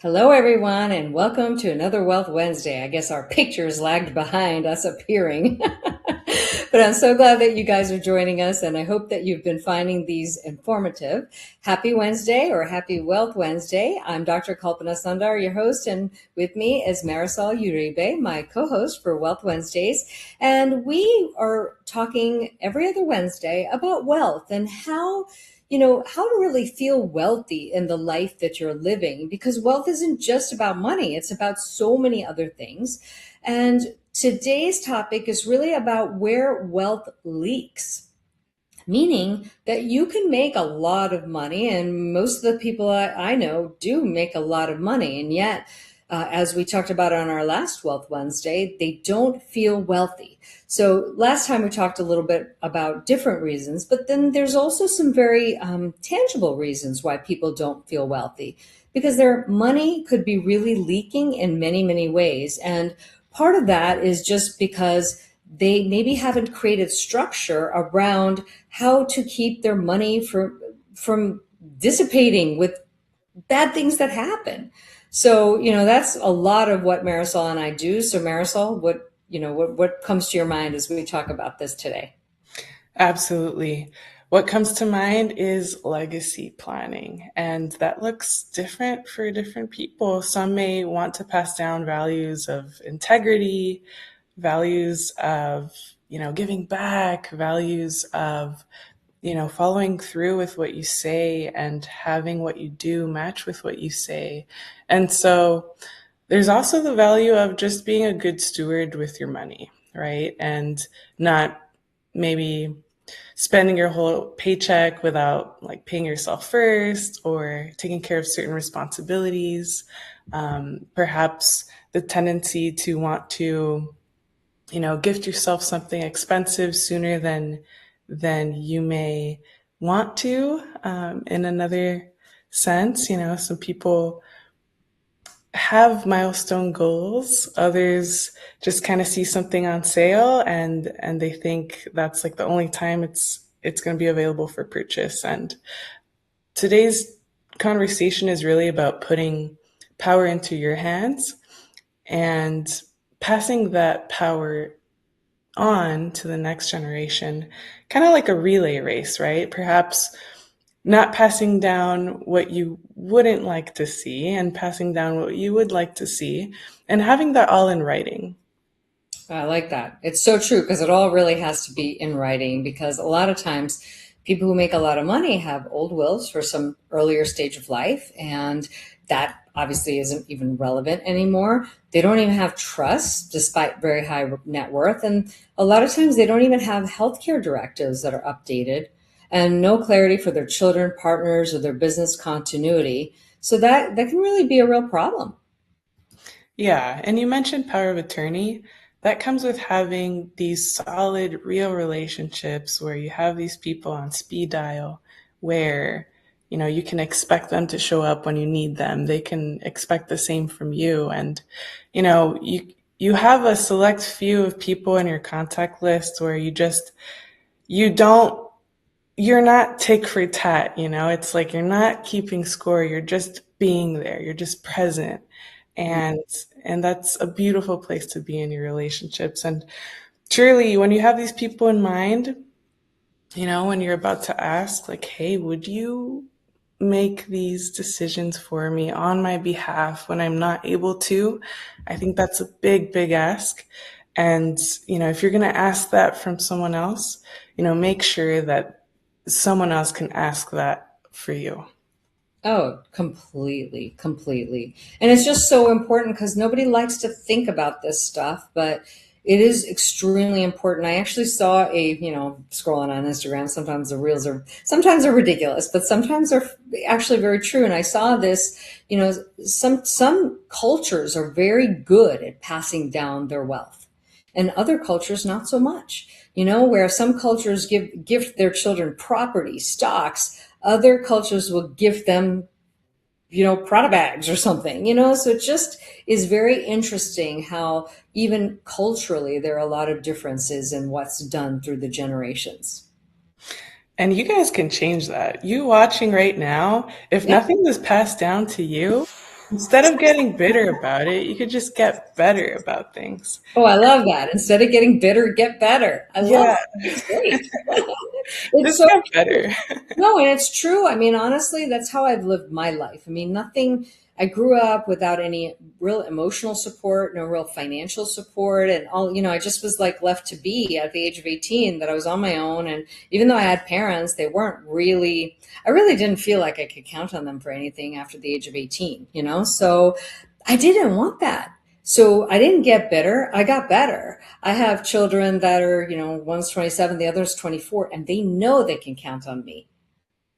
Hello, everyone, and welcome to another Wealth Wednesday. I guess our pictures lagged behind us appearing. But I'm so glad that you guys are joining us, and I hope that you've been finding these informative. Happy Wednesday or Happy Wealth Wednesday. I'm Dr. Kalpana Sundar, your host, and with me is Marisol Uribe, my co-host for Wealth Wednesdays. And we are talking every other Wednesday about wealth and how to really feel wealthy in the life that you're living, because wealth isn't just about money, it's about so many other things. And today's topic is really about where wealth leaks, meaning that you can make a lot of money, and most of the people I know do make a lot of money, and yet as we talked about on our last Wealth Wednesday, they don't feel wealthy. So last time we talked a little bit about different reasons, but then there's also some very tangible reasons why people don't feel wealthy, because their money could be really leaking in many, many ways. And part of that is just because they maybe haven't created structure around how to keep their money from dissipating with bad things that happen. So, that's a lot of what Marisol and I do. So Marisol, what comes to your mind as we talk about this today? Absolutely. What comes to mind is legacy planning, and that looks different for different people. Some may want to pass down values of integrity, values of, giving back, values of, following through with what you say and having what you do match with what you say. And so there's also the value of just being a good steward with your money, right? And not maybe spending your whole paycheck without like paying yourself first or taking care of certain responsibilities. Perhaps the tendency to want to, gift yourself something expensive sooner than you may want to. In another sense, some people have milestone goals. Others just kind of see something on sale and they think that's like the only time it's going to be available for purchase. And today's conversation is really about putting power into your hands and passing that power on to the next generation, kind of like a relay race, right? Perhaps not passing down what you wouldn't like to see and passing down what you would like to see and having that all in writing. I like that. It's so true, because it all really has to be in writing, because a lot of times people who make a lot of money have old wills for some earlier stage of life, and that obviously isn't even relevant anymore. They don't even have trust despite very high net worth, and a lot of times they don't even have healthcare directives that are updated, and no clarity for their children, partners, or their business continuity. So that can really be a real problem. Yeah, and you mentioned power of attorney. That comes with having these solid, real relationships where you have these people on speed dial, where you can expect them to show up when you need them. They can expect the same from you, and you have a select few of people in your contact list where you don't you're not tick for tat. It's like you're not keeping score, you're just being there, you're just present. And that's a beautiful place to be in your relationships. And truly, when you have these people in mind, when you're about to ask, like, hey, would you make these decisions for me on my behalf when I'm not able to? I think that's a big, big ask. And, if you're going to ask that from someone else, make sure that someone else can ask that for you. Oh, completely, completely. And it's just so important, because nobody likes to think about this stuff, but it is extremely important. I actually saw scrolling on Instagram, sometimes the reels are sometimes are ridiculous, but sometimes they're actually very true. And I saw this, some cultures are very good at passing down their wealth, and other cultures not so much. Where some cultures gift their children property, stocks, other cultures will give them, Prada bags or something, so it just is very interesting how even culturally there are a lot of differences in what's done through the generations. And you guys can change that. You watching right now, if Yeah. nothing was passed down to you, Instead of getting bitter about it, you could just get better about things. Oh, I love that. Instead of getting bitter, get better. I love Yeah, it. It's great. It's just so get better. no, and it's true. I mean, honestly, that's how I've lived my life. I mean, nothing, I grew up without any real emotional support, no real financial support. And all, I just was like left to be at the age of 18, that I was on my own. And even though I had parents, they weren't really, I really didn't feel like I could count on them for anything after the age of 18. So I didn't want that. So I didn't get bitter. I got better. I have children that are, one's 27, the other's 24, and they know they can count on me.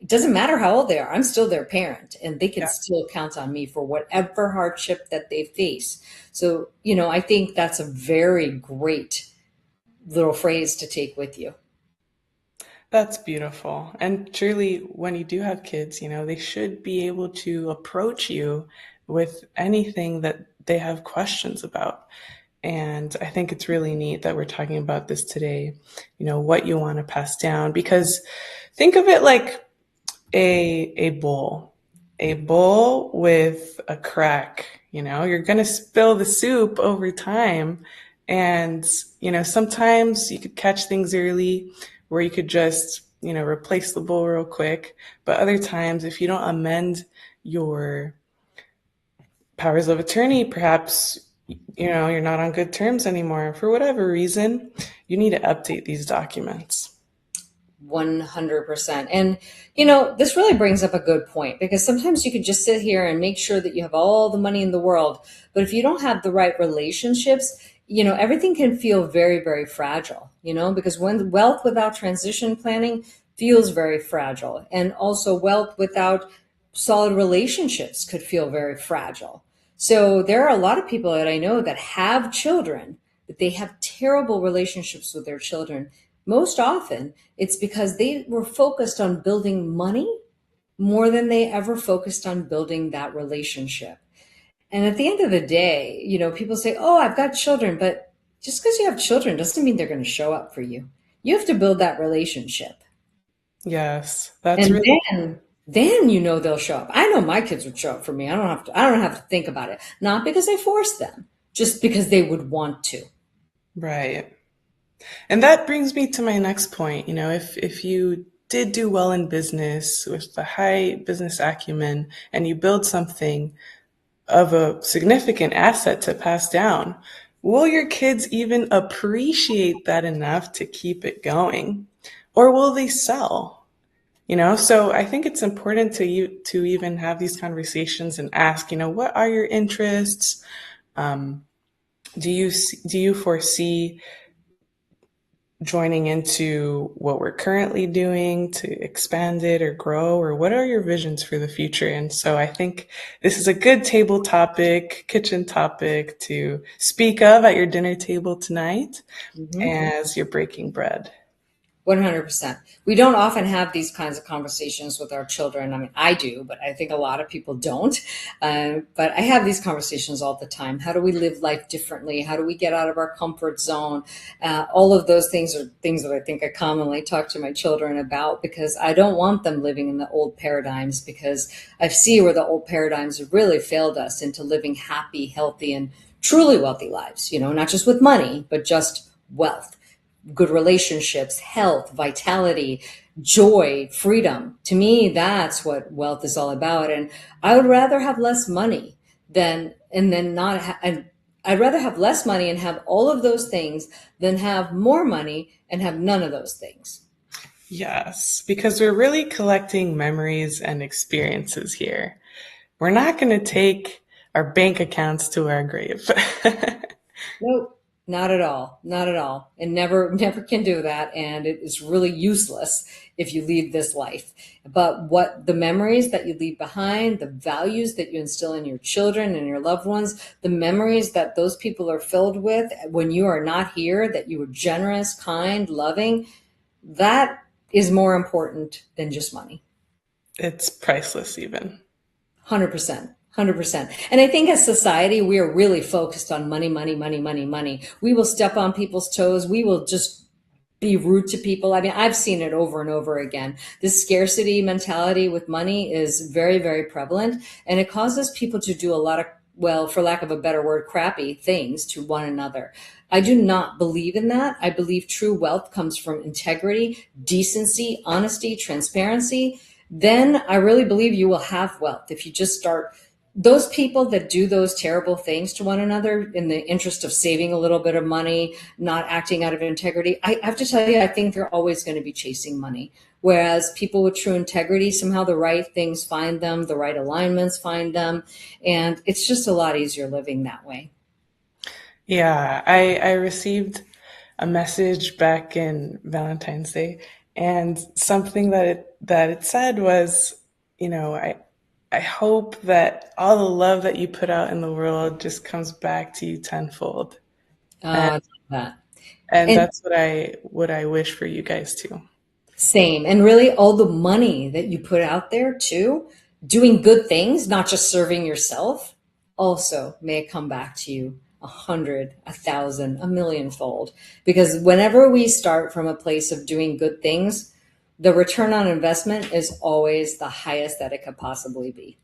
It doesn't matter how old they are. I'm still their parent, and they can Yeah, still count on me for whatever hardship that they face. So, I think that's a very great little phrase to take with you. that's beautiful. And truly, when you do have kids, they should be able to approach you with anything that they have questions about. And I think it's really neat that we're talking about this today, what you want to pass down, because think of it like a bowl, a bowl with a crack. You're going to spill the soup over time. And, sometimes you could catch things early where you could just, replace the bowl real quick. But other times, if you don't amend your powers of attorney, perhaps, you're not on good terms anymore for whatever reason, you need to update these documents. 100%. And, this really brings up a good point, because sometimes you could just sit here and make sure that you have all the money in the world. But if you don't have the right relationships, everything can feel very, very fragile, because when wealth without transition planning feels very fragile. And also wealth without solid relationships could feel very fragile. So there are a lot of people that I know that have children, but they have terrible relationships with their children. Most often, it's because they were focused on building money more than they ever focused on building that relationship. And at the end of the day, people say, "Oh, I've got children," but just because you have children doesn't mean they're going to show up for you. You have to build that relationship. Yes, that's And really then they'll show up. I know my kids would show up for me. I don't have to think about it. Not because I forced them, just because they would want to. right. And that brings me to my next point. If you did do well in business with a high business acumen and you build something of a significant asset to pass down, will your kids even appreciate that enough to keep it going? Or will they sell? So I think it's important to even have these conversations and ask, what are your interests? Um, do you foresee joining into what we're currently doing to expand it or grow, or what are your visions for the future? And so I think this is a good table topic, kitchen topic to speak of at your dinner table tonight Mhm. as you're breaking bread. 100%. We don't often have these kinds of conversations with our children. I mean, I do, but I think a lot of people don't. But I have these conversations all the time. How do we live life differently? How do we get out of our comfort zone? All of those things are things that I think I commonly talk to my children about, because I don't want them living in the old paradigms, because I see where the old paradigms have really failed us into living happy, healthy, and truly wealthy lives, not just with money, but just wealth, good relationships, health, vitality, joy, freedom. To me, that's what wealth is all about. And I would rather have less money than, and then not, and I'd rather have less money and have all of those things than have more money and have none of those things. Yes, because we're really collecting memories and experiences here. We're not going to take our bank accounts to our grave. Nope, not at all. Not at all. And never, never can do that. And it is really useless if you leave this life. But what the memories that you leave behind, the values that you instill in your children and your loved ones, the memories that those people are filled with when you are not here, that you were generous, kind, loving, that is more important than just money. It's priceless, even. 100%. 100%. And I think as society, we are really focused on money, money, money, money, money. We will step on people's toes. We will just be rude to people. I mean, I've seen it over and over again. This scarcity mentality with money is very, very prevalent, and it causes people to do a lot of, well, for lack of a better word, crappy things to one another. I do not believe in that. I believe true wealth comes from integrity, decency, honesty, transparency. Then I really believe you will have wealth if you just start. Those people that do those terrible things to one another in the interest of saving a little bit of money, not acting out of integrity, I have to tell you, I think they're always going to be chasing money. Whereas people with true integrity, somehow the right things find them, the right alignments find them. And it's just a lot easier living that way. Yeah, I received a message back in Valentine's Day, and something that it said was, I hope that all the love that you put out in the world just comes back to you tenfold. Oh, And I love that. and And that's what I wish for you guys too. same. And really, all the money that you put out there too, doing good things, not just serving yourself, also may it come back to you 100, 1,000, a millionfold. Because whenever we start from a place of doing good things, the return on investment is always the highest that it could possibly be.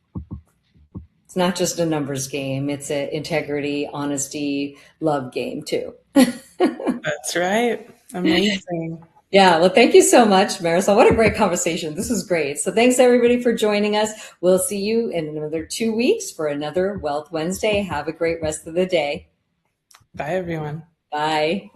It's not just a numbers game, it's an integrity, honesty, love game too. That's right. Amazing. Yeah, well, thank you so much, Marisol. What a great conversation. This was great. So, thanks everybody for joining us. We'll see you in another 2 weeks for another Wealth Wednesday. Have a great rest of the day. Bye, everyone. Bye.